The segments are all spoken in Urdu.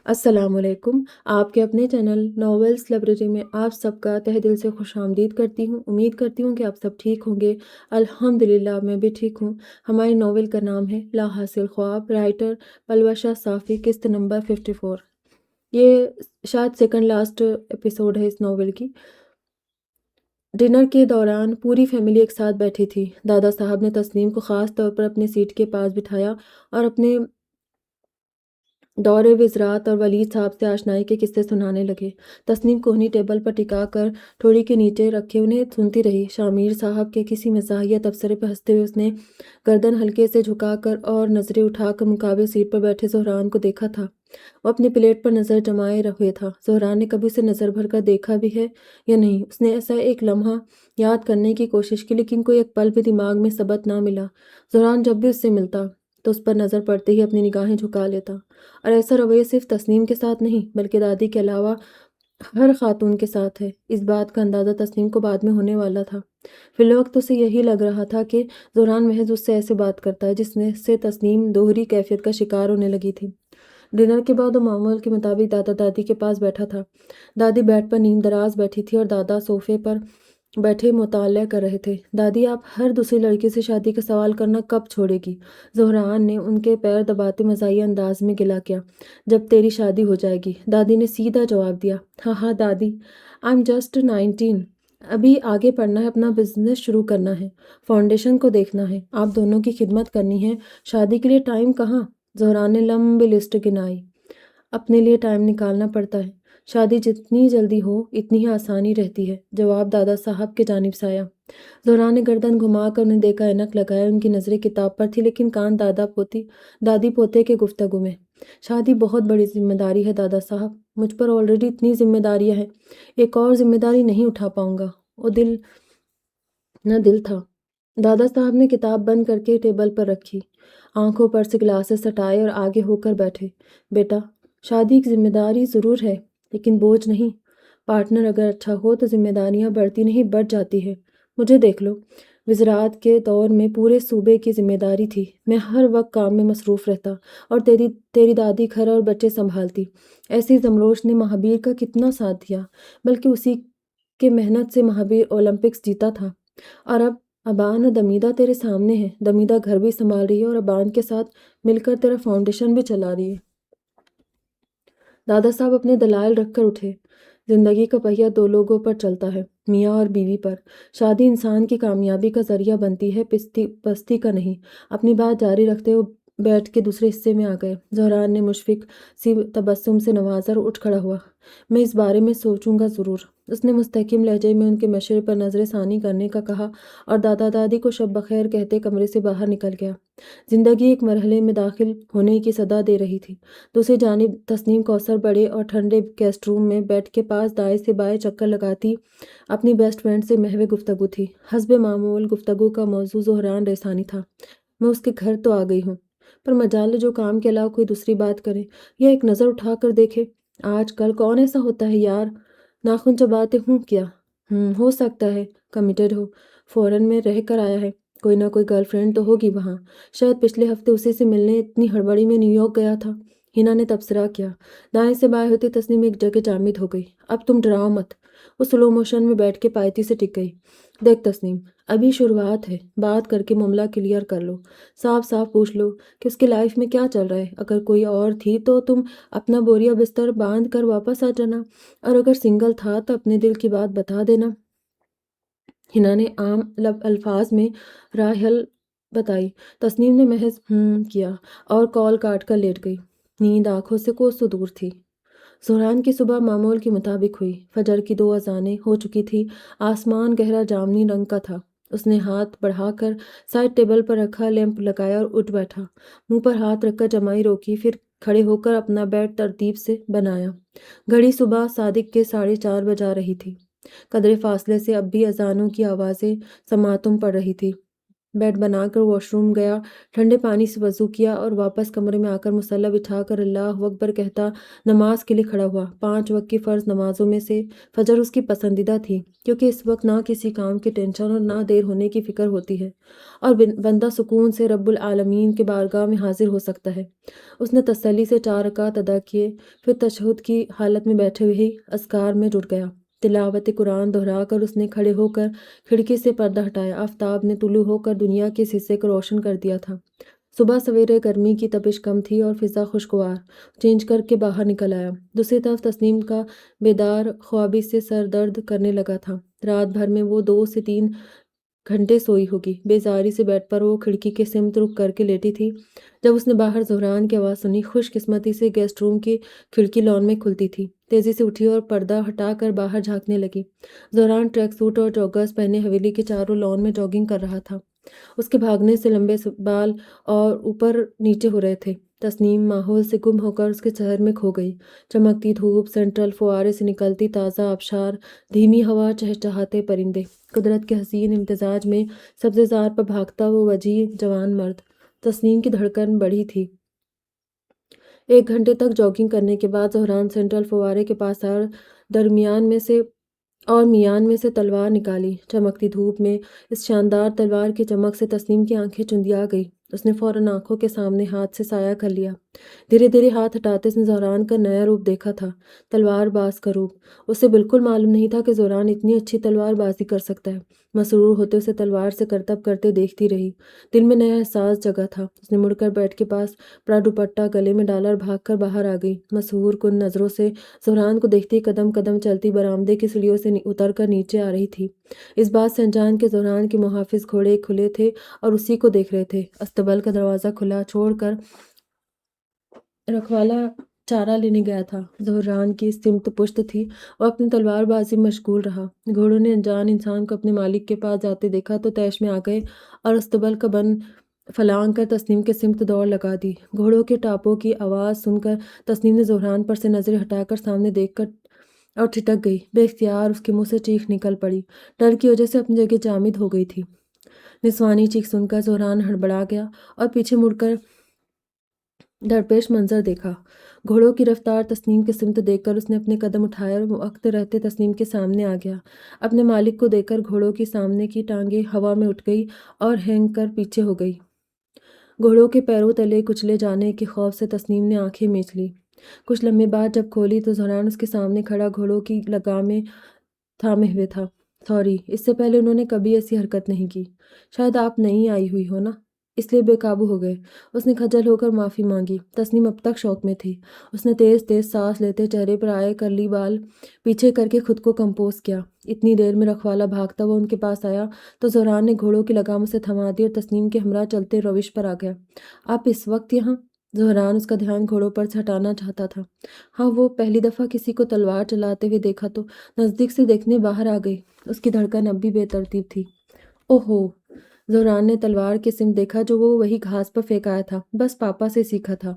السلام علیکم۔ آپ کے اپنے چینل ناولس لائبریری میں آپ سب کا تہہ دل سے خوش آمدید کرتی ہوں۔ امید کرتی ہوں کہ آپ سب ٹھیک ہوں گے۔ الحمدللہ میں بھی ٹھیک ہوں۔ ہماری ناول کا نام ہے لا حاصل خواب، رائٹر پلوشا صافی، قسط نمبر 54۔ یہ شاید سیکنڈ لاسٹ ایپیسوڈ ہے اس ناول کی۔ ڈنر کے دوران پوری فیملی ایک ساتھ بیٹھی تھی۔ دادا صاحب نے تسنیم کو خاص طور پر اپنے سیٹ کے پاس بٹھایا اور اپنے دور وزرات اور ولید صاحب سے آشنائی کے قصے سنانے لگے۔ تسنیم کوہنی ٹیبل پر ٹکا کر ٹھوڑی کے نیچے رکھے انہیں سنتی رہی۔ شامیر صاحب کے کسی مزاحیہ تبصرے پر ہنستے ہوئے اس نے گردن ہلکے سے جھکا کر اور نظریں اٹھا کر مقابل سیٹ پر بیٹھے زہران کو دیکھا تھا۔ وہ اپنی پلیٹ پر نظر جمائے ہوئے تھا۔ زہران نے کبھی اسے نظر بھر کر دیکھا بھی ہے یا نہیں؟ اس نے ایسا ایک لمحہ یاد کرنے کی کوشش کی، لیکن کوئی ایک پل بھی دماغ میں ثبت نہ ملا۔ زہران جب بھی اس سے ملتا تو اس پر نظر پڑتے ہی اپنی نگاہیں جھکا لیتا، اور ایسا رویہ صرف تسنیم کے ساتھ نہیں بلکہ دادی کے علاوہ ہر خاتون کے ساتھ ہے۔ اس بات کا اندازہ تسنیم کو بعد میں ہونے والا تھا۔ فی الوقت اسے یہی لگ رہا تھا کہ زہران محض اس سے ایسے بات کرتا ہے جس سے تسنیم دوہری کیفیت کا شکار ہونے لگی تھی۔ ڈنر کے بعد وہ معمول کے مطابق دادا دادی کے پاس بیٹھا تھا۔ دادی بیڈ پر نیم دراز بیٹھی تھی اور دادا صوفے پر بیٹھے مطالعہ کر رہے تھے۔ دادی، آپ ہر دوسری لڑکی سے شادی کا سوال کرنا کب چھوڑے گی؟ زہران نے ان کے پیر دباتے مزاحیہ انداز میں گلہ کیا۔ جب تیری شادی ہو جائے گی، دادی نے سیدھا جواب دیا۔ ہاں ہاں دادی، آئی ایم جسٹ 19، ابھی آگے پڑھنا ہے، اپنا بزنس شروع کرنا ہے، فاؤنڈیشن کو دیکھنا ہے، آپ دونوں کی خدمت کرنی ہے، شادی کے لیے ٹائم کہاں؟ زہران نے لمبی لسٹ گنائی۔ اپنے لیے ٹائم نکالنا پڑتا ہے، شادی جتنی جلدی ہو اتنی ہی آسانی رہتی ہے، جواب دادا صاحب کی جانب سے آیا۔ زہران نے گردن گھما کر انہیں دیکھا، اینک لگائے، ان کی نظریں کتاب پر تھی لیکن کان دادی پوتے کے گفتگو میں۔ شادی بہت بڑی ذمہ داری ہے دادا صاحب، مجھ پر آلریڈی اتنی ذمہ داریاں ہیں، ایک اور ذمہ داری نہیں اٹھا پاؤں گا۔ وہ دل تھا۔ دادا صاحب نے کتاب بند کر کے ٹیبل پر رکھی، آنکھوں پر سے گلاسز ہٹائے اور آگے ہو کر بیٹھے۔ بیٹا، شادی ایک ذمہ داری ضرور ہے لیکن بوجھ نہیں۔ پارٹنر اگر اچھا ہو تو ذمہ داریاں بڑھتی نہیں بڑھ جاتی ہے۔ مجھے دیکھ لو، وزارت کے دور میں پورے صوبے کی ذمہ داری تھی، میں ہر وقت کام میں مصروف رہتا اور تیری دادی گھر اور بچے سنبھالتی۔ ایسی زمروش نے مہابیر کا کتنا ساتھ دیا، بلکہ اسی کے محنت سے مہابیر اولمپکس جیتا تھا۔ اور اب ابان اور دمیدہ تیرے سامنے ہیں، دمیدہ گھر بھی سنبھال رہی ہے اور ابان کے ساتھ مل کر تیرا فاؤنڈیشن بھی چلا رہی ہے۔ دادا صاحب اپنے دلائل رکھ کر اٹھے۔ زندگی کا پہیہ دو لوگوں پر چلتا ہے، میاں اور بیوی پر۔ شادی انسان کی کامیابی کا ذریعہ بنتی ہے، پستی کا نہیں۔ اپنی بات جاری رکھتے ہوئے بیٹھ کے دوسرے حصے میں آ گئے۔ زہران نے مشفق سی تبسم سے نوازا اور اٹھ کھڑا ہوا۔ میں اس بارے میں سوچوں گا ضرور، اس نے مستحکم لہجے میں ان کے مشورے پر نظر ثانی کرنے کا کہا اور دادا دادی کو شب بخیر کہتے کمرے سے باہر نکل گیا۔ زندگی ایک مرحلے میں داخل ہونے کی صدا دے رہی تھی۔ دوسری جانب تسنیم کوثر بڑے اور ٹھنڈے گیسٹ روم میں بیڈ کے پاس دائیں سے بائیں چکر لگاتی اپنی بیسٹ فرینڈ سے محو گفتگو تھی۔ حسب معمول گفتگو کا موضوع زہران رحسانی تھا۔ میں اس کے گھر تو آ گئی ہوں، پر مجال جو کام کے علاوہ کوئی دوسری بات کرے یا ایک نظر اٹھا کر دیکھے۔ آج کل کون ایسا ہوتا ہے یار؟ ناخن چباتے ہوں کیا؟ ہو سکتا ہے کمیٹڈ ہو، فورن میں رہ کر آیا ہے، کوئی نہ کوئی گرل فرینڈ تو ہوگی وہاں، شاید پچھلے ہفتے اسی سے ملنے اتنی ہڑبڑی میں نیو یارک گیا تھا۔ ہنا نے تبصرہ کیا۔ دائیں سے بائیں ہوتی تسنیم ایک جگہ جامد ہو گئی۔ اب تم ڈراؤ مت۔ وہ سلو موشن میں بیٹھ کے پائیتی سے ٹک گئی۔ دیکھ تسنیم، ابھی شروعات ہے، بات کر کے معاملہ کلیئر کر لو، صاف صاف پوچھ لو کہ اس کی لائف میں کیا چل رہا ہے۔ اگر کوئی اور تھی تو تم اپنا بوریا بستر باندھ کر واپس آ جانا، اور اگر سنگل تھا تو اپنے دل کی بات بتا دینا۔ ہنا نے عام الفاظ میں راہ حل بتائی۔ تسنیم نے محض کیا اور کال کاٹ کر لیٹ گئی۔ نیند آنکھوں سے کوسوں دور تھی۔ زہران کی صبح معمول کے مطابق ہوئی۔ فجر کی 2 اذانیں ہو چکی تھی۔ آسمان گہرا جامنی رنگ کا تھا۔ اس نے ہاتھ بڑھا کر سائڈ ٹیبل پر رکھا لیمپ لگایا اور اٹھ بیٹھا۔ منہ پر ہاتھ رکھ کر جمائی روکی، پھر کھڑے ہو کر اپنا بیڈ ترتیب سے بنایا۔ گھڑی صبح صادق کے 4:30 بجا رہی تھی۔ قدرے فاصلے سے اب بھی اذانوں کی آوازیں سماعتوں پڑ رہی تھی۔ بیڈ بنا کر واش روم گیا، ٹھنڈے پانی سے وضو کیا اور واپس کمرے میں آ کر مصلی بچھا کر اللہ اکبر کہتا نماز کے لیے کھڑا ہوا۔ 5 وقت کی فرض نمازوں میں سے فجر اس کی پسندیدہ تھی، کیونکہ اس وقت نہ کسی کام کی ٹینشن اور نہ دیر ہونے کی فکر ہوتی ہے اور بندہ سکون سے رب العالمین کے بارگاہ میں حاضر ہو سکتا ہے۔ اس نے تسلی سے 4 رکعت ادا کیے، پھر تشہد کی حالت میں بیٹھے ہوئے ہی اذکار میں جٹ گیا۔ تلاوت قرآن دہرا کر اس نے کھڑے ہو کر کھڑکی سے پردہ ہٹایا۔ آفتاب نے طلوع ہو کر دنیا کے اس حصے کو روشن کر دیا تھا۔ صبح سویرے گرمی کی تپش کم تھی اور فضا خوشگوار۔ چینج کر کے باہر نکل آیا۔ دوسری طرف تسنیم کا بیدار خوابی سے سر درد کرنے لگا تھا۔ رات بھر میں وہ 2 سے 3 گھنٹے سوئی ہوگی۔ بیزاری سے بیڈ پر وہ کھڑکی کے سمت رخ کر کے لیٹی تھی جب اس نے باہر زہران کی آواز سنی۔ خوش قسمتی سے گیسٹ روم کی کھڑکی لان میں کھلتی تھی۔ تیزی سے اٹھی اور پردہ ہٹا کر باہر جھانکنے لگی۔ زہران ٹریک سوٹ اور جوگرز پہنے حویلی کے چاروں لان میں جاگنگ کر رہا تھا۔ اس کے بھاگنے سے لمبے بال اور اوپر نیچے ہو رہے تھے۔ تسنیم ماحول سے گم ہو کر اس کے شہر میں کھو گئی۔ چمکتی دھوپ، سینٹرل فوارے سے نکلتی تازہ آبشار، دھیمی ہوا، چہچہاتے پرندے، قدرت کے حسین امتزاج میں سبزے زار پر بھاگتا وہ وجیح جوان مرد۔ تسنیم کی دھڑکن بڑھی تھی۔ 1 گھنٹے تک جاگنگ کرنے کے بعد زہران سینٹرل فوارے کے پاس آیا اور میان میں سے تلوار نکالی۔ چمکتی دھوپ میں اس شاندار تلوار کی چمک سے تسنیم کی آنکھیں چندیا گئی۔ اس نے فوراً آنکھوں کے سامنے ہاتھ سے سایہ کر لیا۔ دھیرے دھیرے ہاتھ ہٹاتے اس نے زہران کا نیا روپ دیکھا تھا، تلوار باز کا روپ۔ اسے بالکل معلوم نہیں تھا کہ زہران اتنی اچھی تلوار بازی کر سکتا ہے۔ مسرور ہوتے اسے تلوار سے کرتب کرتے دیکھتی رہی۔ دل میں نیا احساس جگا تھا۔ اس نے مڑ کر بیڈ کے پاس پڑا دوپٹہ گلے میں ڈالا اور بھاگ کر باہر آ گئی۔ مسحور کن نظروں سے زہران کو دیکھتی قدم قدم چلتی برآمدے کی سیڑھیوں سے اتر کر نیچے آ رہی تھی۔ اس بات سے انجان کہ زہران کے محافظ گھوڑے کھلے تھے اور اسی کو دیکھ رہے تھے۔ استبل کا دروازہ کھلا چھوڑ کر رکھوالا چارہ لینے گیا تھا۔ زہران کی سمت پشت تھی۔ وہ اپنی تلوار بازی میں مشغول رہا۔ گھوڑوں نے انجان انسان کو اپنے مالک کے پاس جاتے دیکھا تو طیش میں آ گئے اور استبل کا بند پھلانگ کر تسنیم کے سمت دوڑ لگا دی۔ گھوڑوں کے ٹاپوں کی آواز سن کر تسنیم نے زہران پر سے نظریں ہٹا کر سامنے دیکھ کر اور ٹھٹک گئی۔ بے اختیار اس کے منہ سے چیخ نکل پڑی۔ ڈر کی وجہ سے اپنی جگہ جامد ہو گئی تھی۔ نسوانی چیخ سن کر زہران ہڑبڑا گیا اور پیچھے مڑ کر درپیش منظر دیکھا۔ گھوڑوں کی رفتار تسنیم کے سمت دیکھ کر اس نے اپنے قدم اٹھائے اور وقت رہتے تسنیم کے سامنے آ گیا۔ اپنے مالک کو دیکھ کر گھوڑوں کی سامنے کی ٹانگیں ہوا میں اٹھ گئی اور ہینگ کر پیچھے ہو گئی۔ گھوڑوں کے پیروں تلے کچلے جانے کے خوف سے تسنیم نے آنکھیں میچ لی۔ کچھ لمحے بعد جب کھولی تو زہران اس کے سامنے کھڑا گھوڑوں کی لگامیں تھامے ہوئے تھا۔ سوری، اس سے پہلے انہوں نے کبھی ایسی حرکت نہیں کی۔ شاید آپ نئی آئی ہوئی ہو نا، اس لیے بے قابو ہو گئے۔ اس نے خجل ہو کر معافی مانگی۔ تسنیم اب تک شوق میں تھی۔ اس نے تیز تیز سانس لیتے چہرے پر آئے کرلی بال پیچھے کر کے خود کو کمپوز کیا۔ اتنی دیر میں رکھوالا بھاگتا ہوا ان کے پاس آیا تو زہران نے گھوڑوں کی لگاموں سے تھما دی اور تسنیم کے ہمراہ چلتے روش پر آ گیا۔ آپ اس وقت یہاں؟ زہران اس کا دھیان گھوڑوں پر سے ہٹانا چاہتا تھا۔ ہاں، وہ پہلی دفعہ کسی کو تلوار چلاتے ہوئے دیکھا تو نزدیک سے دیکھنے باہر آ گئی۔ اس کی دھڑکن اب بھی بے ترتیب تھی۔ اوہو! زہران نے تلوار کی سمت دیکھا جو وہ وہی گھاس پر پھینک آیا تھا۔ بس پاپا سے سیکھا تھا۔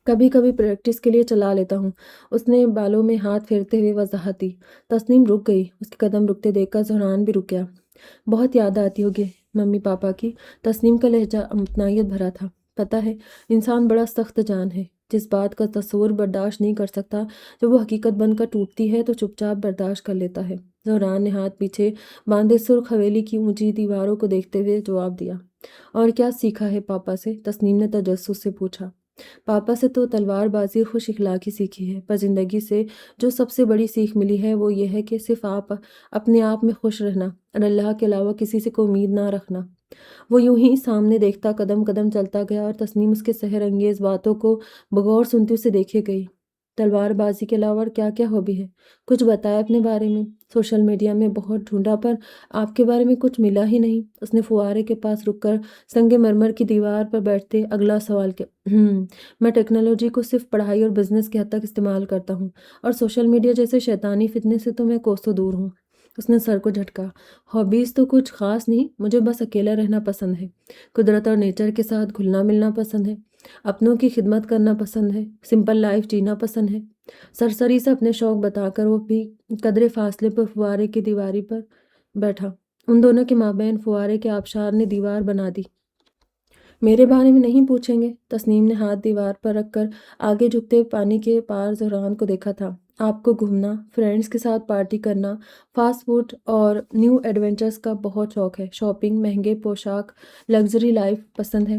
کبھی کبھی پریکٹس کے لیے چلا لیتا ہوں۔ اس نے بالوں میں ہاتھ پھیرتے ہوئے وضاحت دی۔ تسنیم رک گئی۔ اس کے قدم رکتے دیکھ کر زہران بھی رک گیا۔ بہت یاد آتی ہوگی ممی پاپا کی۔ تسنیم کا لہجہ امتناعیت بھرا تھا۔ پتہ ہے، انسان بڑا سخت جان ہے۔ جس بات کا تصور برداشت نہیں کر سکتا جب وہ حقیقت بن کر ٹوٹتی ہے تو چپ چاپ برداشت کر لیتا ہے۔ زہران نے ہاتھ پیچھے باندھے سرخ حویلی کی اونچی دیواروں کو دیکھتے ہوئے جواب دیا۔ اور کیا سیکھا ہے پاپا سے؟ تسنیم نے تجسس سے پوچھا۔ پاپا سے تو تلوار بازی اور خوش اخلاقی سیکھی ہے، پر زندگی سے جو سب سے بڑی سیکھ ملی ہے وہ یہ ہے کہ صرف اپنے آپ میں خوش رہنا اور اللہ کے علاوہ کسی سے کوئی امید نہ رکھنا۔ وہ یوں ہی سامنے دیکھتا قدم قدم چلتا گیا اور تسنیم اس کے سحر انگیز باتوں کو بغور سنتی اسے دیکھے گئی۔ تلوار بازی کے علاوہ اور کیا کیا ہابی ہے؟ کچھ بتایا اپنے بارے میں۔ سوشل میڈیا میں بہت ڈھونڈا پر آپ کے بارے میں کچھ ملا ہی نہیں۔ اس نے فوارے کے پاس رک کر سنگ مرمر کی دیوار پر بیٹھتے اگلا سوال کیا۔ میں ٹیکنالوجی کو صرف پڑھائی اور بزنس کے حد تک استعمال کرتا ہوں اور سوشل میڈیا جیسے شیطانی فتنے سے تو میں کوسوں دور ہوں۔ اس نے سر کو جھٹکا۔ ہابیز تو کچھ خاص نہیں، مجھے بس اکیلا رہنا پسند ہے، قدرت اور نیچر کے ساتھ گھلنا ملنا پسند ہے، اپنوں کی خدمت کرنا پسند ہے، سمپل لائف جینا پسند ہے۔ سرسری سے اپنے شوق بتا کر وہ بھی قدرے فاصلے پر فوارے کی دیواری پر بیٹھا ان دونوں کے مابین فوارے کے آبشار نے دیوار بنا دی۔ میرے بارے میں نہیں پوچھیں گے؟ تسنیم نے ہاتھ دیوار پر رکھ کر آگے جھکتے پانی کے پار زہران کو دیکھا تھا۔ آپ کو گھومنا، فرینڈز کے ساتھ پارٹی کرنا، فاسٹ فوڈ اور نیو ایڈونچرز کا بہت شوق ہے۔ شاپنگ، مہنگے پوشاک، لگژری لائف پسند ہے۔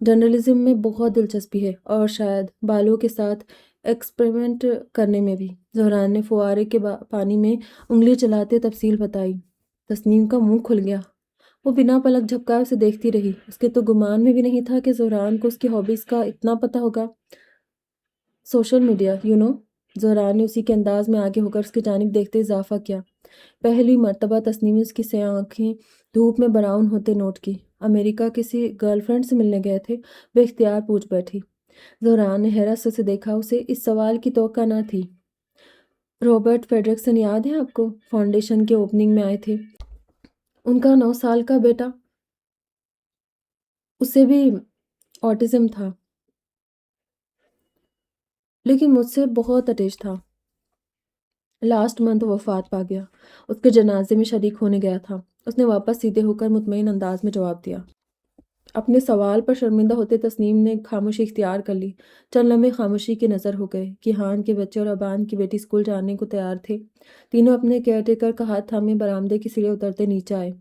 جرنلزم میں بہت دلچسپی ہے اور شاید بالوں کے ساتھ ایکسپریمنٹ کرنے میں بھی۔ زہران نے فوارے کے پانی میں انگلی چلاتے تفصیل بتائی۔ تسنیم کا منہ کھل گیا۔ وہ بنا پلک جھپکائے اسے دیکھتی رہی۔ اس کے تو گمان میں بھی نہیں تھا کہ زہران کو اس کی ہابیز کا اتنا پتہ ہوگا۔ سوشل میڈیا، زہران نے اسی کے انداز میں آگے ہو کر اس کی جانب دیکھتے اضافہ کیا۔ پہلی مرتبہ تسنیم نے اس کی سیاہ آنکھیں دھوپ میں براؤن ہوتے نوٹ کی۔ امریکہ کسی گرل فرینڈ سے ملنے گئے تھے؟ بے اختیار پوچھ بیٹھی۔ زہران نے حیرت سے اسے دیکھا۔ اسے اس سوال کی توقع نہ تھی۔ رابرٹ فریڈرکسن یاد ہے آپ کو؟ فاؤنڈیشن کے اوپننگ میں آئے تھے۔ ان کا 9 سال کا بیٹا، اسے بھی آٹزم تھا لیکن مجھ سے بہت اٹیچ تھا۔ لاسٹ منتھ وفات پا گیا۔ اس کے جنازے میں شریک ہونے گیا تھا۔ اس نے واپس سیدھے ہو کر مطمئن انداز میں جواب دیا۔ اپنے سوال پر شرمندہ ہوتے تسنیم نے خاموشی اختیار کر لی۔ چند لمحے خاموشی کے نظر ہو گئے۔ کیہان کے بچے اور ابان کی بیٹی اسکول جانے کو تیار تھے۔ تینوں اپنے کیئر ٹیکر کا ہاتھ تھامے برآمدے کی سیڑھیاں اترتے نیچے آئے۔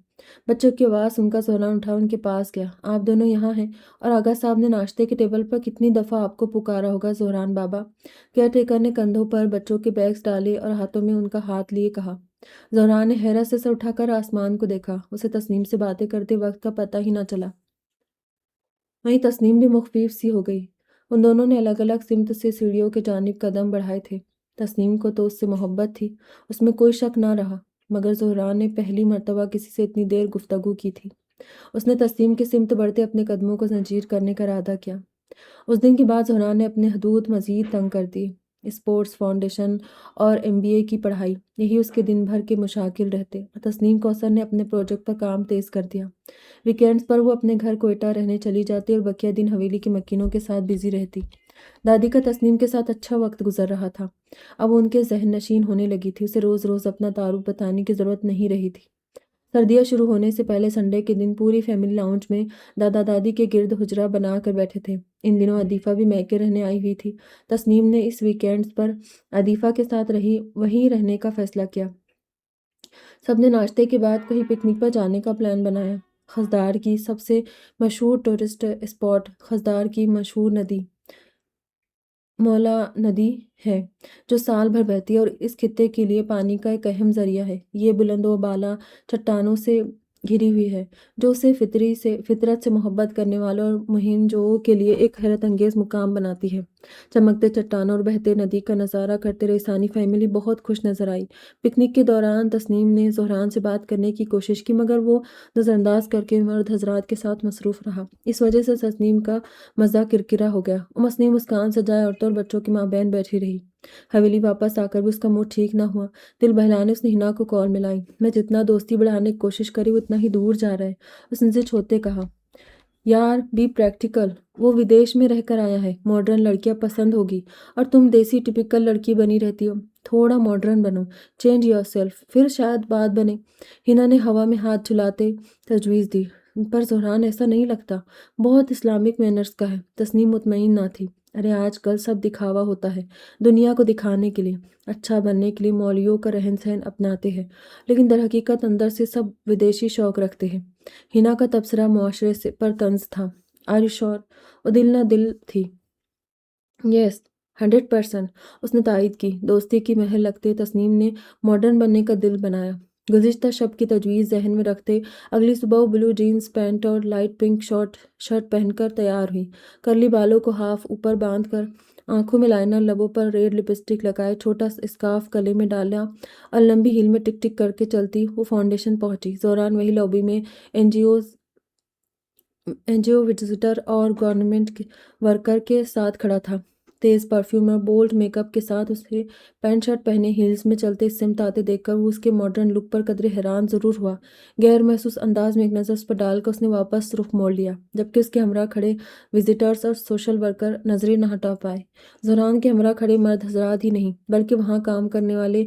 بچوں کی آواز سن کر زہران اٹھا ان کے پاس گیا۔ آپ دونوں یہاں ہیں؟ اور آغا صاحب نے ناشتے کے ٹیبل پر کتنی دفعہ آپ کو پکارا ہوگا زہران بابا؟ کیئر ٹیکر نے کندھوں پر بچوں کے بیگز ڈالے اور ہاتھوں میں ان کا ہاتھ لیے کہا۔ زہران نے حیرت سے سر اٹھا کر آسمان کو دیکھا۔ اسے تسنیم سے باتیں کرتے وقت کا پتہ ہی نہ چلا۔ وہیں تسنیم بھی مخفف سی ہو گئی۔ ان دونوں نے الگ الگ سمت سے سیڑھیوں کی جانب قدم بڑھائے تھے۔ تسنیم کو تو اس سے محبت تھی، اس میں کوئی شک نہ رہا، مگر زہران نے پہلی مرتبہ کسی سے اتنی دیر گفتگو کی تھی۔ اس نے تسنیم کی سمت بڑھتے اپنے قدموں کو زنجیر کرنے کا ارادہ کیا۔ اس دن کے بعد زہران نے اپنے حدود مزید تنگ کر دیے۔ اسپورٹس، فاؤنڈیشن اور MBA کی پڑھائی، یہی اس کے دن بھر کے مشاغل رہتے۔ تسنیم کوثر نے اپنے پروجیکٹ پر کام تیز کر دیا۔ ویکینڈز پر وہ اپنے گھر کوئٹہ رہنے چلی جاتی اور بقیہ دن حویلی کے مکینوں کے ساتھ بزی رہتی۔ دادی کا تسنیم کے ساتھ اچھا وقت گزر رہا تھا۔ اب وہ ان کے ذہن نشین ہونے لگی تھی۔ اسے روز روز اپنا تعارف بتانے کی ضرورت نہیں رہی تھی۔ سردیاں شروع ہونے سے پہلے سنڈے کے دن پوری فیملی لاؤنج میں دادا دادی کے گرد حجرہ بنا کر بیٹھے تھے۔ ان دنوں عدیفہ بھی میکے رہنے آئی ہوئی تھی۔ تسنیم نے اس ویکینڈز پر عدیفہ کے ساتھ وہیں رہنے کا فیصلہ کیا۔ سب نے ناشتے کے بعد کہیں پکنک پر جانے کا پلان بنایا۔ خضدار کی سب سے مشہور ٹورسٹ اسپاٹ خضدار کی مشہور ندی مولا ندی ہے، جو سال بھر بہتی ہے اور اس خطے کے لیے پانی کا ایک اہم ذریعہ ہے۔ یہ بلند و بالا چٹانوں سے گھری ہوئی ہے، جو اسے فطرت سے محبت کرنے والوں اور مہم جوؤں کے لیے ایک حیرت انگیز مقام بناتی ہے۔ چمکتے چٹانوں اور بہتے ندی کا نظارہ کرتے رہی سانی فیملی بہت خوش نظر آئی۔ پکنک کے دوران تسنیم نے زہران سے بات کرنے کی کوشش کی، مگر وہ نظر انداز کر کے مرد حضرات کے ساتھ مصروف رہا۔ اس وجہ سے تسنیم کا مزہ کرکرا ہو گیا۔ وہ مصنوعی مسکان سجائے عورتوں اور بچوں کے مابین بیٹھی رہی۔ حویلی واپس آ کر بھی اس کا موڈ ٹھیک نہ ہوا۔ دل بہلانے اس نے ہنا کو کال ملائی۔ میں جتنا دوستی بڑھانے کی کوشش کری وہ اتنا ہی دور جا رہا ہے، اس نے چھوتے کہا۔ یار بی پریکٹیکل، وہ ودیش میں رہ کر آیا ہے، ماڈرن لڑکیاں پسند ہوگی، اور تم دیسی ٹپیکل لڑکی بنی رہتی ہو۔ تھوڑا ماڈرن بنو، چینج یور سیلف، پھر شاید بات بنے۔ ہنا نے ہوا میں ہاتھ جھلاتے تجویز دی۔ پر زہران ایسا نہیں لگتا، بہت اسلامک مینرز کا ہے۔ تسنیم مطمئن نہ تھی۔ ارے آج کل سب دکھاوا ہوتا ہے، دنیا کو دکھانے کے لیے، اچھا بننے کے لیے مولویوں کا رہن سہن اپناتے ہیں، لیکن در حقیقت اندر سے سب ودیشی شوق رکھتے ہیں۔ ہنا کا تبصرہ معاشرے پر طنز تھا۔ آر یو شور؟ وہ دل نہ دل تھی۔ یس 100%، اس نے تائید کی۔ دوستی کی مہر لگتے تسنیم نے ماڈرن بننے کا دل بنایا۔ گزشتہ شب کی تجویز ذہن میں رکھتے اگلی صبح وہ بلو جینز پینٹ اور لائٹ پنک شرٹ پہن کر تیار ہوئی۔ کرلی بالوں کو ہاف اوپر باندھ کر، آنکھوں میں لائنر، لبوں پر ریڈ لپسٹک لگائے، چھوٹا اسکارف گلے میں ڈالا اور لمبی ہیل میں ٹک ٹک کر کے چلتی وہ فاؤنڈیشن پہنچی۔ زہران وہی لابی میں این جی او وزٹر اور گورنمنٹ ورکر کے ساتھ کھڑا تھا۔ تیز پرفیوم اور بولڈ میک اپ کے ساتھ اسے پینٹ شرٹ پہنے ہیلز میں چلتے اس سمت آتے دیکھ کر وہ اس کے ماڈرن لک پر قدرے حیران ضرور ہوا۔ غیر محسوس انداز میں ایک نظر اس پر ڈال کر اس نے واپس رخ موڑ لیا، جبکہ اس کے ہمراہ کھڑے وزٹرز اور سوشل ورکر نظریں نہ ہٹا پائے۔ زہران کے ہمراہ کھڑے مرد حضرات ہی نہیں، بلکہ وہاں کام کرنے والے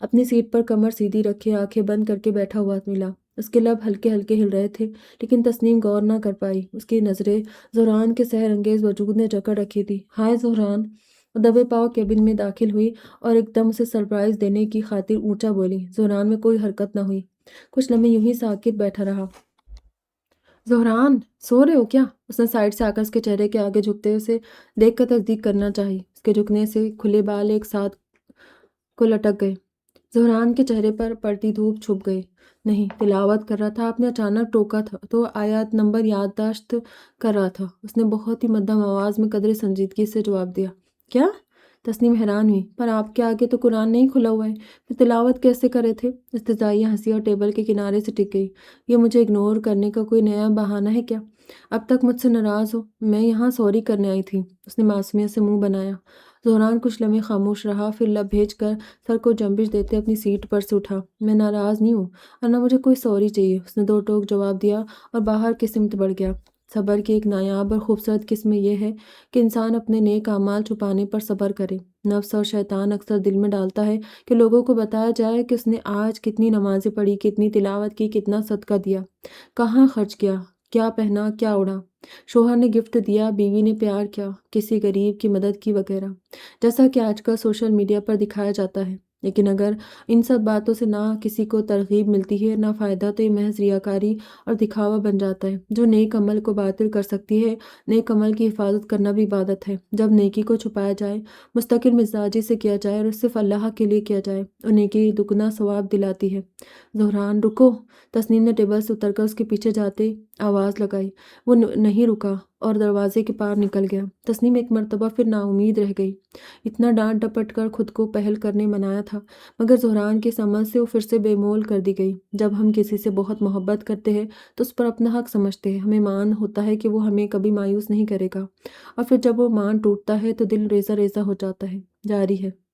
اپنی سیٹ پر کمر سیدھی رکھے آنکھیں بند کر کے بیٹھا ہوا ملا۔ اس کے لب ہلکے ہلکے ہل رہے تھے، لیکن تسنیم غور نہ کر پائی۔ اس کی نظریں زہران کے سحر انگیز وجود نے جکڑ رکھی تھی۔ ہائے زہران! وہ دبے پاؤں کیبن میں داخل ہوئی اور ایک دم اسے سرپرائز دینے کی خاطر اونچا بولی۔ زہران میں کوئی حرکت نہ ہوئی، کچھ لمحے یوں ہی ساکت بیٹھا رہا۔ زہران، سو رہے ہو کیا؟ اس نے سائڈ سے آ کر اس کے چہرے کے آگے جھکتے اسے دیکھ کر تصدیق کرنا چاہی۔ اس کے جھکنے سے کھلے بال ایک ساتھ کو لٹک گئے۔ زہران کے چہرے پر پڑتی دھوپ چھپ گئی۔ نہیں، تلاوت کر رہا تھا۔ آپ نے اچانک ٹوکا تھا تو آیات نمبر یادداشت کر رہا تھا۔ اس نے بہت ہی مدھم آواز میں قدرے سنجیدگی سے جواب دیا۔ کیا؟ تسنیم حیران ہوئی۔ پر آپ کے آگے تو قرآن نہیں کھلا ہوا ہے، پھر تلاوت کیسے کرے تھے؟ استہزائیہ ہنسی اور ٹیبل کے کنارے سے ٹک گئی۔ یہ مجھے اگنور کرنے کا کوئی نیا بہانہ ہے کیا؟ اب تک مجھ سے ناراض ہو؟ میں یہاں سوری کرنے آئی تھی۔ اس نے معصومیت سے منہ بنایا۔ زہران کچھ لمحے خاموش رہا، پھر لب بھیج کر سر کو جنبش دیتے اپنی سیٹ پر سے اٹھا۔ میں ناراض نہیں ہوں اور نہ مجھے کوئی سوری چاہیے، اس نے دو ٹوک جواب دیا اور باہر کی سمت بڑھ گیا۔ صبر کی ایک نایاب اور خوبصورت قسم یہ ہے کہ انسان اپنے نیک اعمال چھپانے پر صبر کرے۔ نفس اور شیطان اکثر دل میں ڈالتا ہے کہ لوگوں کو بتایا جائے کہ اس نے آج کتنی نمازیں پڑھی، کتنی تلاوت کی، کتنا صدقہ دیا، کہاں خرچ کیا، کیا پہنا، کیا اڑا، شوہر نے گفٹ دیا، بیوی نے پیار کیا، کسی غریب کی مدد کی وغیرہ، جیسا کہ آج کل سوشل میڈیا پر دکھایا جاتا ہے۔ لیکن اگر ان سب باتوں سے نہ کسی کو ترغیب ملتی ہے نہ فائدہ، تو یہ محض ریاکاری اور دکھاوا بن جاتا ہے۔ جو نیک عمل کو باطل کر سکتی ہے، نیک عمل کی حفاظت کرنا بھی عبادت ہے۔ جب نیکی کو چھپایا جائے، مستقل مزاجی سے کیا جائے اور صرف اللہ کے لیے کیا جائے، اور نیکی دگنا ثواب دلاتی ہے۔ زہران، رکو! تسنیم نے ٹیبل سے اتر کر اس کے پیچھے جاتے آواز لگائی۔ وہ نہیں رکا اور دروازے کے پار نکل گیا۔ تسنیم ایک مرتبہ پھر نا امید رہ گئی۔ اتنا ڈانٹ ڈپٹ کر خود کو پہل کرنے منایا تھا، مگر زہران کے سمجھ سے وہ پھر سے بے مول کر دی گئی۔ جب ہم کسی سے بہت محبت کرتے ہیں تو اس پر اپنا حق سمجھتے ہیں، ہمیں مان ہوتا ہے کہ وہ ہمیں کبھی مایوس نہیں کرے گا، اور پھر جب وہ مان ٹوٹتا ہے تو دل ریزہ ریزہ ہو جاتا ہے۔ جاری ہے۔